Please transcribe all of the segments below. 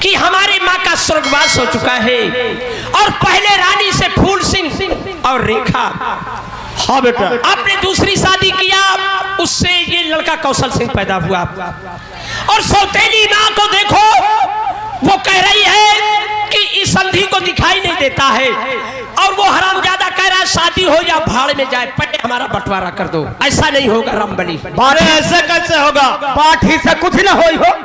कि हमारी माँ का स्वर्गवास हो चुका है और पहले रानी से फूल सिंह और रेखा, हाँ बेटा, आपने दूसरी शादी किया, उससे ये लड़का कौशल सिंह पैदा हुआ। और सौतेली माँ को देखो, वो कह रही है कि इस संधि को दिखाई नहीं देता है और वो हरामजादा कह रहा है शादी हो या भाड़ में जाए, पहले हमारा बंटवारा कर दो। ऐसा नहीं होगा रामबली, अरे ऐसे कैसे होगा? पाठ ही से कुछ ना हो।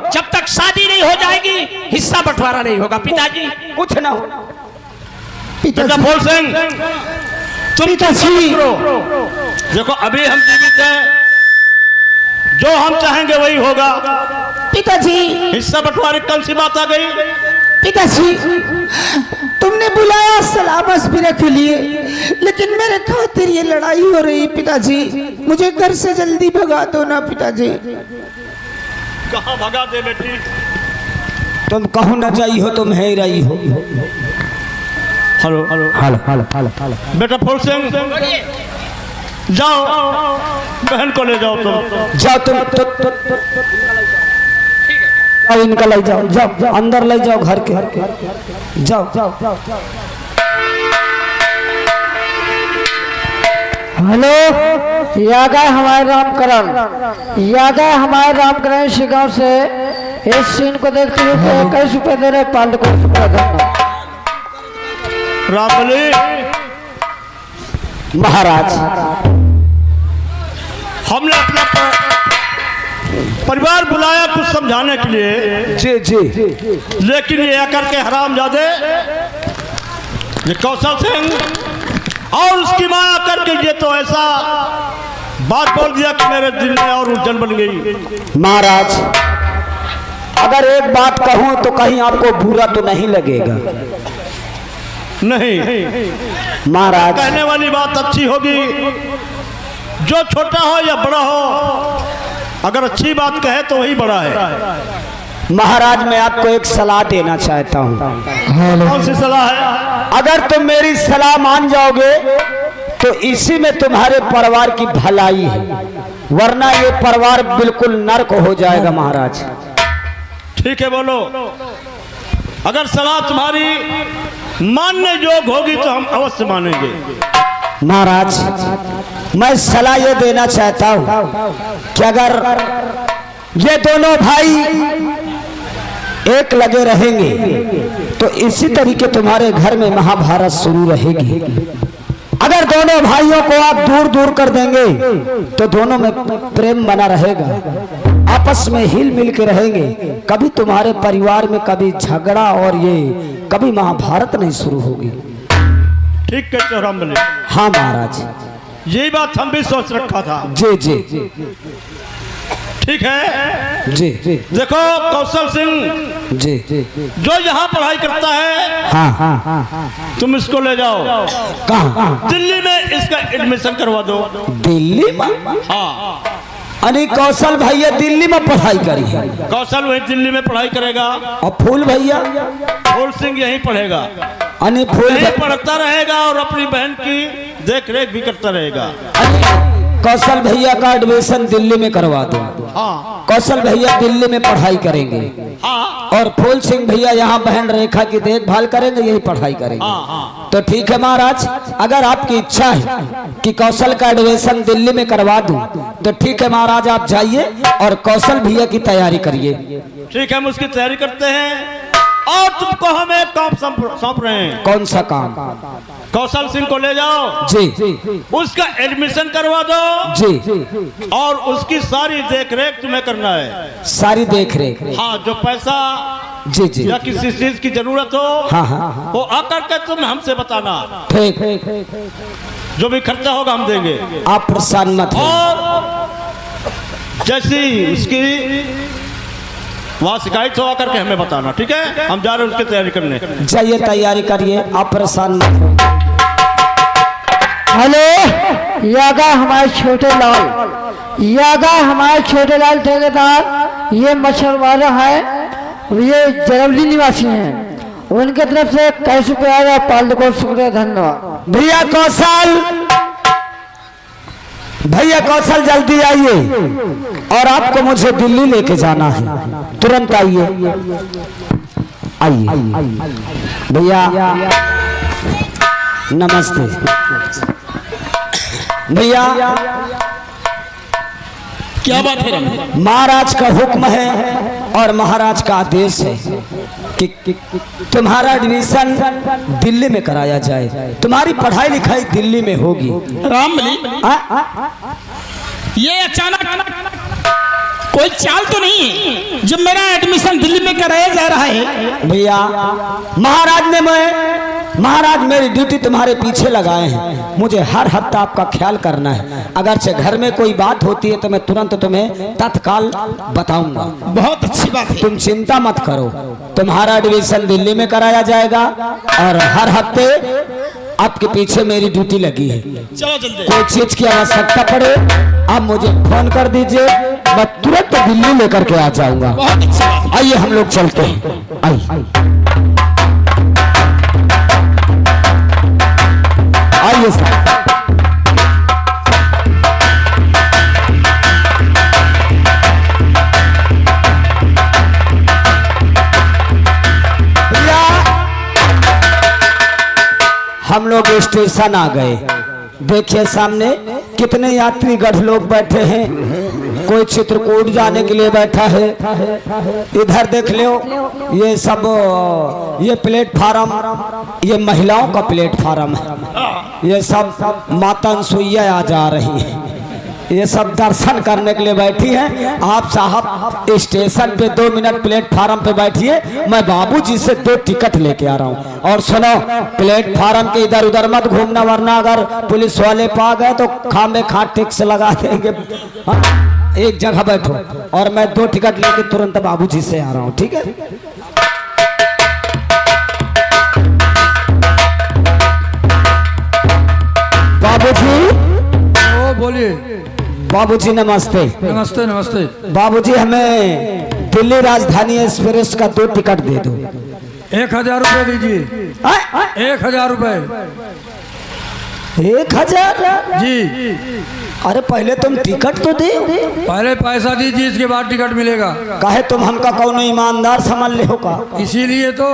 जब तक शादी नहीं हो जाएगी हिस्सा बंटवारा नहीं होगा। पिताजी कुछ ना हो। बेटा फूल सिंह, तुम देखो अभी हम जीवित हैं, जो हम चाहेंगे वही होगा। पिताजी, हिस्सा बंटवारे कौन सी बात आ गई? पिताजी, तुमने बुलाया सलाह मशवरे के लिए, लेकिन मेरे खातिर ये लड़ाई हो रही। पिताजी, मुझे घर से जल्दी भगा दो ना। पिताजी, कहाँ भगा दे बेटी? तुम कहूँ न जाई हो, तुम है रही हो। हेलो हेलो हाल हाल हाल हाल। बेटा फूल सिंह, जाओ बहन को ले जाओ, तुम जाओ, तुम जाओ, इनका ले जाओ, जाओ अंदर ले जाओ घर के, जाओ। हेलो, याद है हमारे रामकरण, याद है हमारे रामकरण इसी गाँव से इस सीन को देखते हुए 21 रुपए दे रहे, 5 रुपए देना। रामबली महाराज, हमने अपना परिवार बुलाया कुछ समझाने के लिए, जी जी, लेकिन ये आकर के हरामजादे ये कौशल सिंह और उसकी माँ आकर के ये तो ऐसा बात बोल दिया कि मेरे दिल में और उलझन बन गई। महाराज, अगर एक बात कहूँ तो कहीं आपको बुरा तो नहीं लगेगा? नहीं महाराज, कहने वाली बात अच्छी होगी, जो छोटा हो या बड़ा हो, अगर अच्छी बात कहे तो वही बड़ा है। महाराज, मैं आपको एक सलाह देना चाहता हूँ। कौन सी सलाह है? अगर तुम मेरी सलाह मान जाओगे तो इसी में तुम्हारे परिवार की भलाई है, वरना ये परिवार बिल्कुल नरक हो जाएगा। महाराज, ठीक है, बोलो। अगर सलाह तुम्हारी मानने योग्य होगी तो हम अवश्य मानेंगे। महाराज, मैं सलाह ये देना चाहता हूँ कि अगर ये दोनों भाई एक लगे रहेंगे तो इसी तरीके तुम्हारे घर में महाभारत शुरू रहेगी। अगर दोनों भाइयों को आप दूर दूर कर देंगे तो दोनों में प्रेम बना रहेगा, आपस में हिल मिल के रहेंगे, कभी तुम्हारे परिवार में कभी झगड़ा और ये कभी महाभारत नहीं शुरू होगी। ठीक कहते हो रामबली। हाँ महाराज, यही बात हम भी सोच रखा था। जी जी ठीक है जी, देखो कौशल सिंह जी, जो यहाँ पढ़ाई करता है, हाँ हाँ हाँ, तुम इसको ले जाओ कहाँ? दिल्ली में, इसका एडमिशन करवा दो। दिल्ली में? हाँ, अरे कौशल भैया दिल्ली में पढ़ाई करी है, कौशल वही दिल्ली में पढ़ाई करेगा और फूल भैया? फूल सिंह यहीं पढ़ेगा, अरे फूल यहीं पढ़ता रहेगा और अपनी बहन की देख रेख भी करता रहेगा। कौशल भैया का एडमिशन दिल्ली में करवा दो। हाँ कौशल भैया दिल्ली में पढ़ाई करेंगे हाँ और फूल सिंह भैया यहाँ बहन रेखा की देखभाल करेंगे, यही पढ़ाई करेंगे। हाँ। तो ठीक है महाराज, अगर आपकी इच्छा है कि कौशल का एडमिशन दिल्ली में करवा दूं तो ठीक है महाराज, आप जाइए और कौशल भैया की तैयारी करिए। ठीक है, हम उसकी तैयारी करते हैं और तुमको हम एक काम सौंप रहे हैं। कौन सा काम? कौशल सिंह को ले जाओ जी, उसका एडमिशन करवा दो जी, और उसकी सारी देख रेख तुम्हें करना है। सारी देख रेख? हाँ, जो पैसा जी जी, या किसी चीज की जरूरत हो, हाँ हाँ, वो आकर के तुम हमसे बताना, ठीक, जो भी खर्चा होगा हम देंगे। आप परेशान मत हो। और जैसी उसकी वहाँ शिकायत हो आकर के हमें बताना, ठीक है? हम जा रहे हैं उसकी तैयारी करने। जाइए तैयारी करिए, आप परेशान मत हो। हेलो, यागा हमारे छोटे लाल, यागा हमारे छोटे लाल ठेकेदार, ये मछुआरा है, ये जरवली निवासी हैं, उनके तरफ से 21 रुपये आएगा, पाल को शुक्रिया, धन्यवाद। भैया कौशल, भैया कौशल जल्दी आइए और आपको मुझे दिल्ली लेके जाना है, तुरंत आइए। आइए भैया, नमस्ते भैया। क्या बात है रमन? महाराज का हुक्म है और महाराज का आदेश है कि तुम्हारा एडमिशन दिल्ली में कराया जाए, तुम्हारी पढ़ाई लिखाई दिल्ली में होगी। रामबली, ये अचानक कोई चाल तो नहीं है जब मेरा एडमिशन दिल्ली में कराया जा रहा है? भैया महाराज मेरी ड्यूटी तुम्हारे पीछे लगाए हैं। मुझे हर हफ्ता आपका ख्याल करना है। अगर से घर में कोई बात होती है तो मैं तुरंत तुम्हें तत्काल बताऊंगा। बहुत अच्छी बात है। तुम चिंता मत करो, तुम्हारा एडमिशन दिल्ली में कराया जाएगा और हर हफ्ते आपके पीछे मेरी ड्यूटी लगी है। चलो जल्दी। कोई चीज की आवश्यकता पड़े आप मुझे फोन कर दीजिए, मैं तुरंत दिल्ली लेकर के आ जाऊंगा। बहुत अच्छी बात। आइए हम लोग चलते हैं। आइए आइए सर। हम लोग स्टेशन आ गए। देखिए सामने कितने यात्री गढ़ लोग बैठे हैं। कोई चित्रकूट जाने के लिए बैठा है। इधर देख लो, ये सब ये प्लेटफार्म ये महिलाओं का प्लेटफार्म है। ये सब माता अनसुईया आ जा रही है। ये सब दर्शन करने के लिए बैठी हैं। आप साहब स्टेशन पे 2 मिनट प्लेटफार्म पे बैठिए, मैं बाबूजी से 2 टिकट लेके आ रहा हूँ। और सुनो, प्लेटफार्म के इधर उधर मत घूमना, वरना अगर पुलिस वाले पा गए तो खामे खाट टैक्स लगा देंगे। हाँ? एक जगह बैठो और मैं 2 टिकट लेके तुरंत बाबूजी से आ रहा हूँ, ठीक है? बाबूजी, बोलिए। बाबूजी नमस्ते। नमस्ते नमस्ते। बाबूजी हमें दिल्ली राजधानी एक्सप्रेस का 2 टिकट दे दो। 1000 रुपए दीजिए। 1000 रुपए। 1000 जी। अरे पहले तुम टिकट तो दे। पहले पैसा दीजिए, इसके बाद टिकट मिलेगा। काहे तुम हमका कौन ईमानदार समझ ले हो का? इसीलिए तो।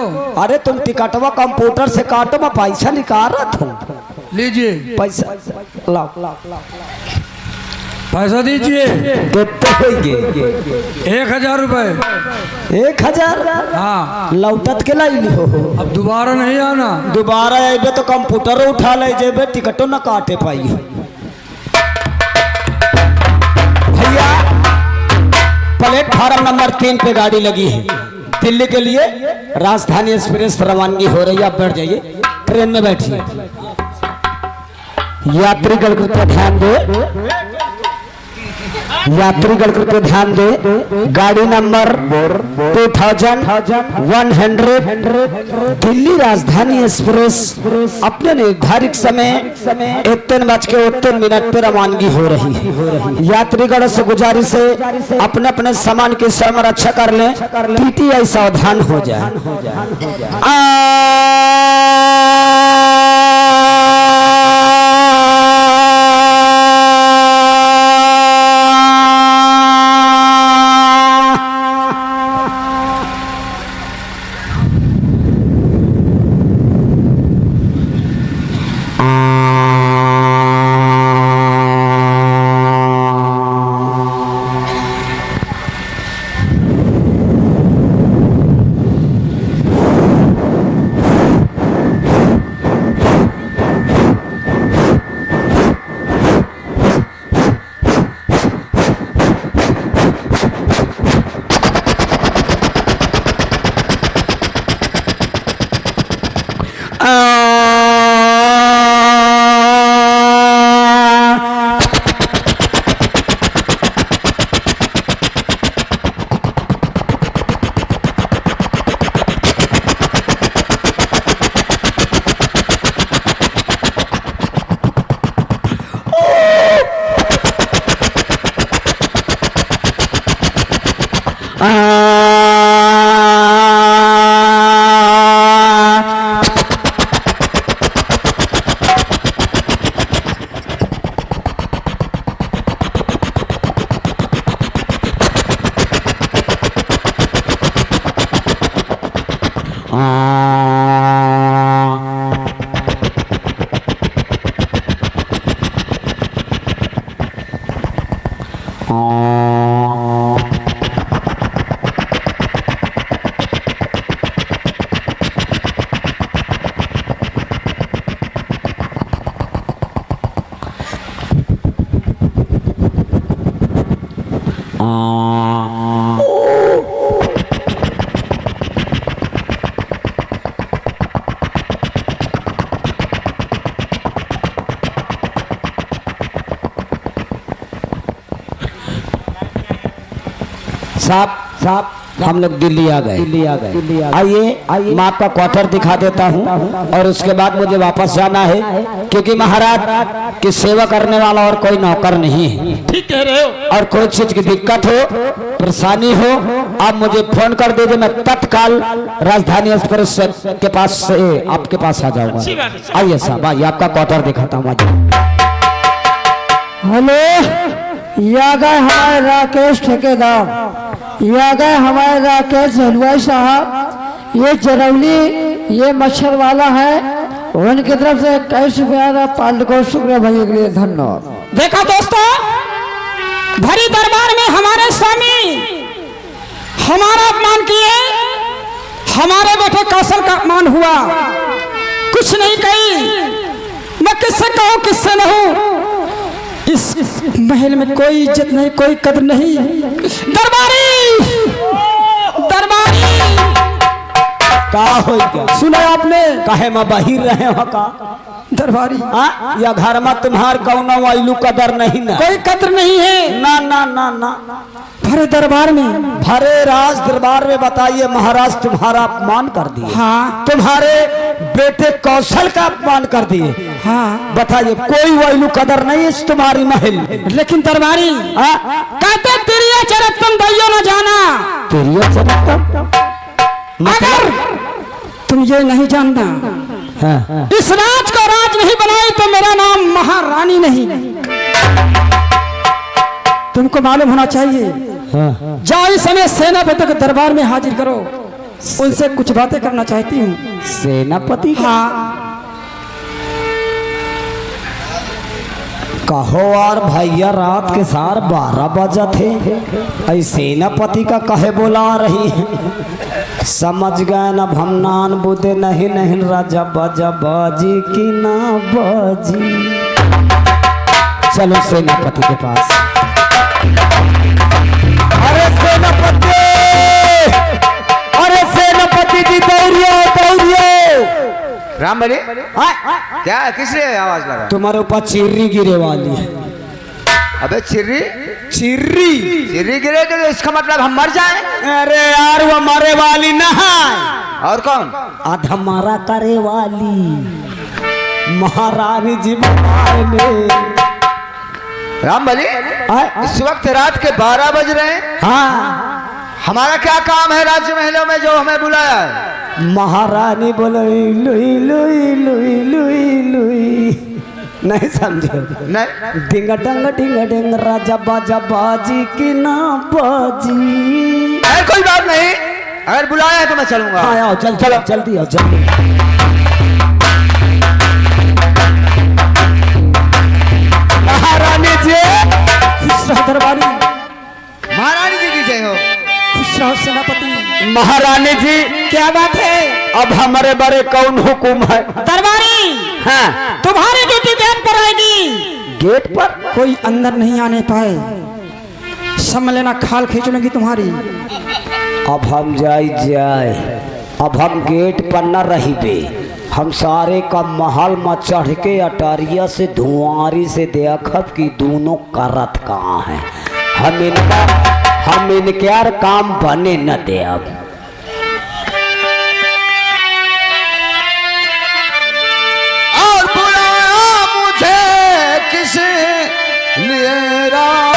अरे तुम टिकटवा कंप्यूटर से काटो, मैं पैसा निकाल रहा था। लीजिए पैसा लाओ। पैसा दीजिए। कितने होंगे? 1000 रुपए। 1000? हाँ। लौटत के लाई हो। अब दोबारा नहीं आना। दोबारा आइबे तो कंप्यूटर उठा ले जेबे, टिकटो न काटे पाई। भैया प्लेटफार्म नंबर 3 पे गाड़ी लगी है दिल्ली के लिए। राजधानी एक्सप्रेस रवानगी हो रही है, आप बैठ जाइए, ट्रेन में बैठिए। यात्रीगण कृपया ध्यान दे, यात्रीगण कृपया ध्यान दे। गाड़ी नंबर 2100 दिल्ली राजधानी एक्सप्रेस अपने निर्धारित समय 1:03 पर रवानगी हो रही है। यात्रीगण से गुजारिश है अपने अपने सामान की स्वयं रक्षा कर लें, टीटीआई सावधान हो जाए। साहब साहब हम लोग दिल्ली आ गए। आइए मैं आपका क्वार्टर दिखा देता हूँ और उसके बाद मुझे वापस जाना है, क्योंकि महाराज की सेवा करने वाला और कोई नौकर नहीं है। ठीक कह रहे हो। और कोई चीज की दिक्कत हो, परेशानी हो, आप मुझे फोन कर दीजिए, मैं तत्काल राजधानी एक्सप्रेस के पास से आपके पास आ जाऊंगा। आइए साहब, आइए आपका क्वार्टर दिखाता हूँ। हेलो, ये आ गए हमारे राकेश ठेकेदार, ये आ गए हमारे राकेश हलवाई साहब। ये जरौली ये मच्छर वाला है, उनकी तरफ से 21 रुपया पाल को शुक्रिया भाई के लिए धन्यवाद। देखा दोस्तों, भरी दरबार में हमारे स्वामी हमारा अपमान किए, हमारे बेटे कौशल का अपमान हुआ। कुछ नहीं कही, मैं किससे कहूँ किससे नहीं। इस महल में कोई इज्जत नहीं, कोई कदर नहीं। दरबारी दरबारी का हो क्या सुना आपने? काहे में बहिर रहे हो का दरबारी या घर में तुम्हार कौनो वाइलू कदर नहीं ना? कोई कदर नहीं है। ना ना ना ना भरे दरबार में, भरे राज दरबार में बताइए, महाराज तुम्हारा अपमान कर दिए। हाँ तुम्हारे बेटे कौशल का अपमान कर दिए। हाँ बताइए, कोई वाइलू कदर नहीं है इस तुम्हारी महल में। लेकिन दरबारी कहते तिरिया चरत तुम दैयो न जाना। तेरी चरत अगर तुम ये नहीं जानना, हाँ। इस राज को राज नहीं बनाई तो मेरा नाम महारानी नहीं। तुमको मालूम होना चाहिए। हाँ। जाओ इस समय सेनापति के दरबार में हाजिर करो, उनसे कुछ बातें करना चाहती हूँ। सेनापति का? हाँ कहो यार भैया, रात के 12 बजे थे, सेनापति का कहे बुला रही है? समझ गए न भमनान बुदे नहीं नहीं राजा बाजा बाजी की ना बाजी। चलो सेनापति के पास। अरे सेनापति, अरे सेनापति जी दौड़ियो दौड़ियो। राम बली क्या किसने आवाज लगा? तुम्हारे ऊपर चिर्री गिरे वाली है। अबे चिर्री चिर्री चिर्री गिरे तो इसका मतलब हम मर जाएं? अरे यार वो मरे वाली ना है। और कौन? अधमरा करे वाली महारानी जी ने। राम बली इस वक्त रात के 12 बज रहे हैं। हाँ, हमारा क्या काम है राज्य महलों में जो हमें बुलाया है? महारानी बोले Louis Louis Louis Louis Louis, नहीं समझे? नहीं। डिंग डंग डिंग डिंग राजा बाजा बाजी की ना बाजी। कोई बात नहीं, अगर बुलाया है तो मैं चलूंगा। हाँ आओ, चल चलो जल्दी आओ जल्दी। महारानी जी खुश रहो दरबारी, महारानी जी की जय हो। खुश रहो सेनापति। महारानी जी क्या बात है? अब हमारे बड़े कौन हुकुम है? दरबारी हाँ, तुम्हारी ड्यूटी गेट पर आएगी। गेट पर कोई अंदर नहीं आने पाए, समझ लेना खाल खींच लूंगी तुम्हारी। अब हम जाए, अब हम गेट पर न रहिबे, हम सारे का महल में चढ़ के अटारिया से धुआरी से देखब कि दोनों करत कहाँ है। हम इनके यार काम बने न दे। अब और बुलाया मुझे किस लिए रात?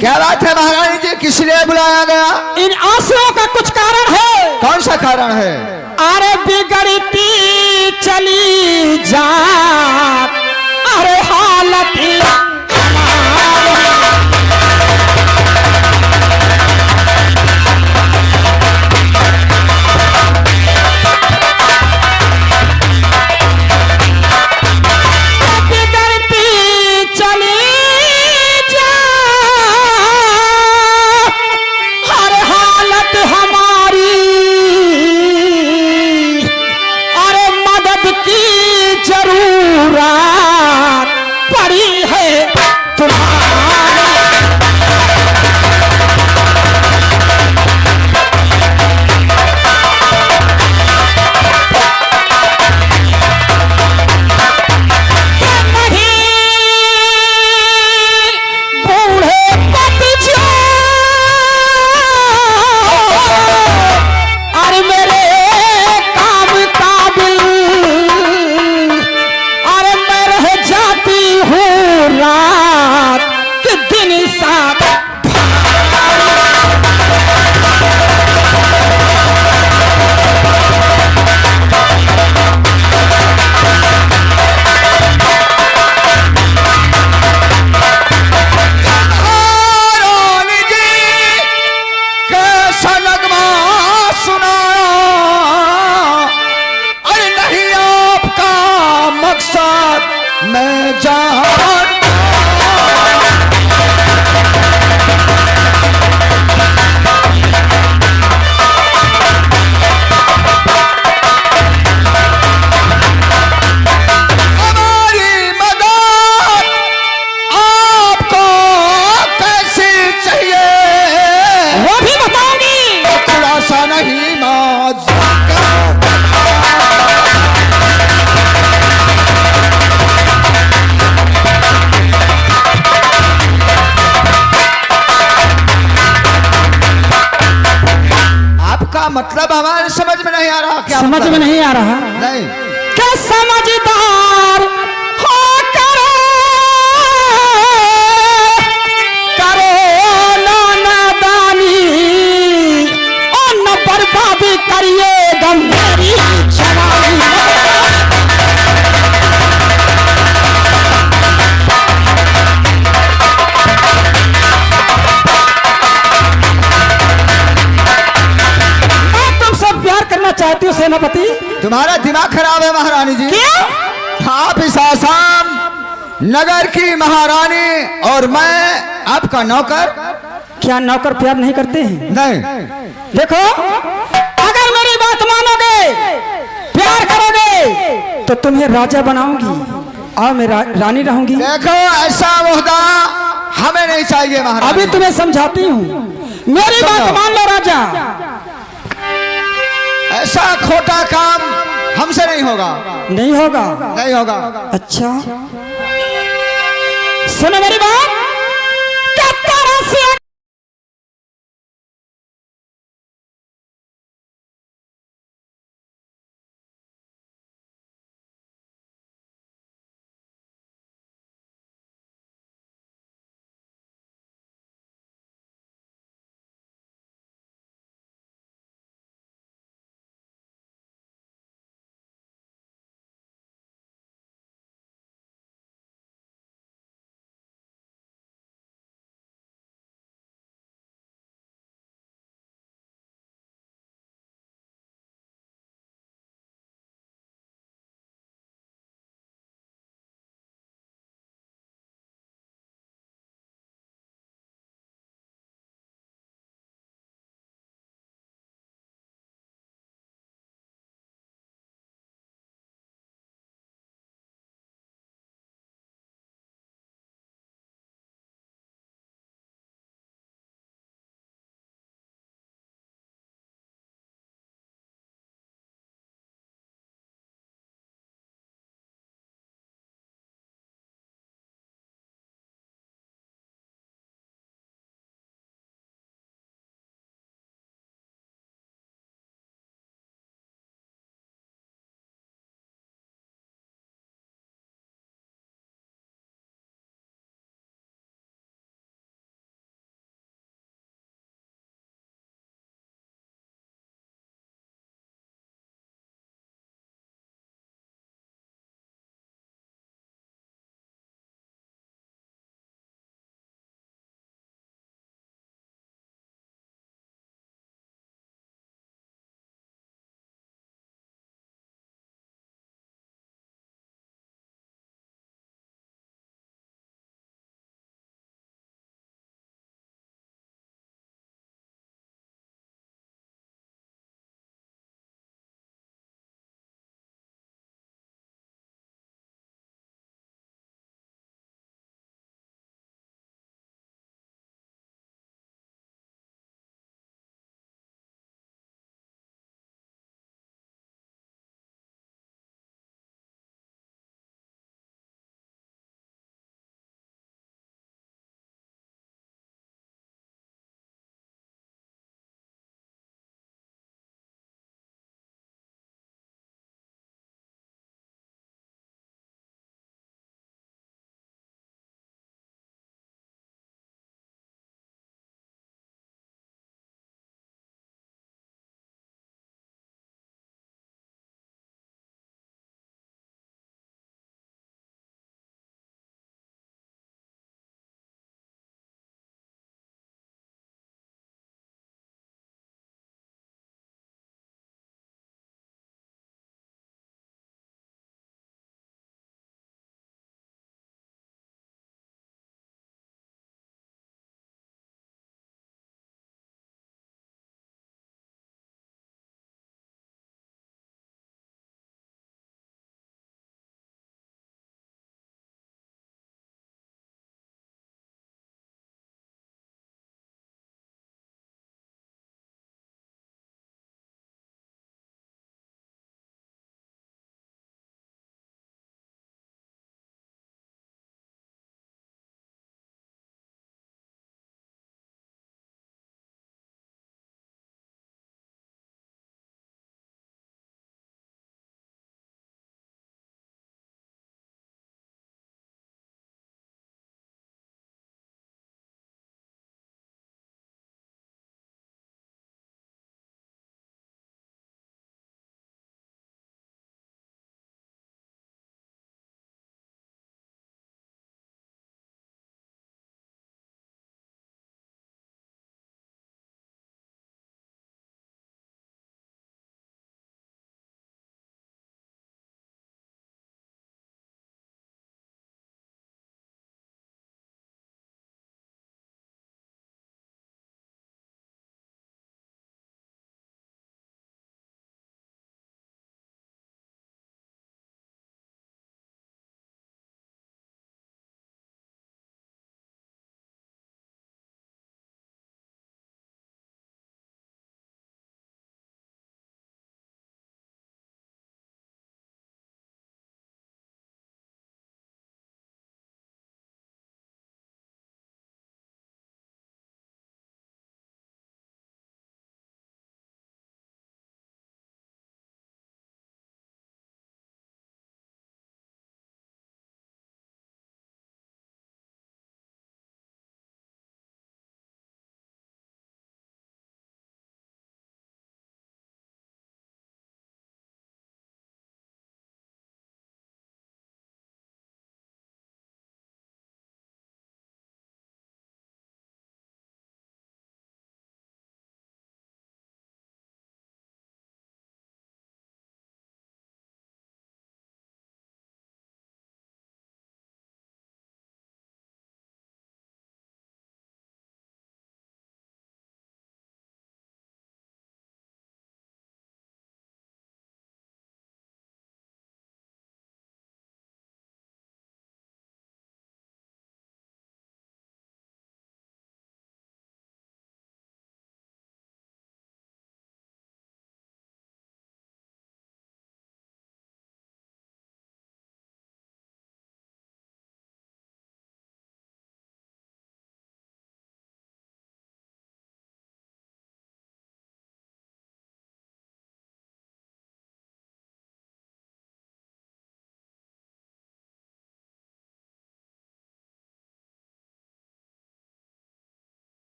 क्या बात है महारानी जी, किस लिए बुलाया गया? इन आंसुओं का कुछ कारण है। कौन सा कारण है? अरे बिगड़ती चली जा, अरे हालत मैं जान हमारी मदद आपको कैसी चाहिए वो भी बताऊंगी। खुलासा नहीं माज मतलब हमारे समझ में नहीं आ रहा। क्या समझ में नहीं आ रहा? नहीं। क्या समझदार हो करो ना नादानी और न बर्बादी करिएगा मेरी जवानी। चाहती हूँ सेनापति। तुम्हारा दिमाग खराब है महारानी जी। क्या? आप इस आसाम नगर की महारानी और मैं आपका नौकर। क्या नौकर प्यार नहीं करते हैं? नहीं। देखो, अगर मेरी बात मानोगे, प्यार करोगे, तो तुम्हें राजा बनाऊंगी और मैं रानी रहूंगी। देखो, ऐसा ओहदा हमें नहीं चाहिए महारानी। अभी तुम्हें समझाती हूँ, मेरी बात मान लो राजा। ऐसा खोटा काम हमसे नहीं होगा। नहीं होगा? नहीं होगा। अच्छा, सुनो मेरी बात।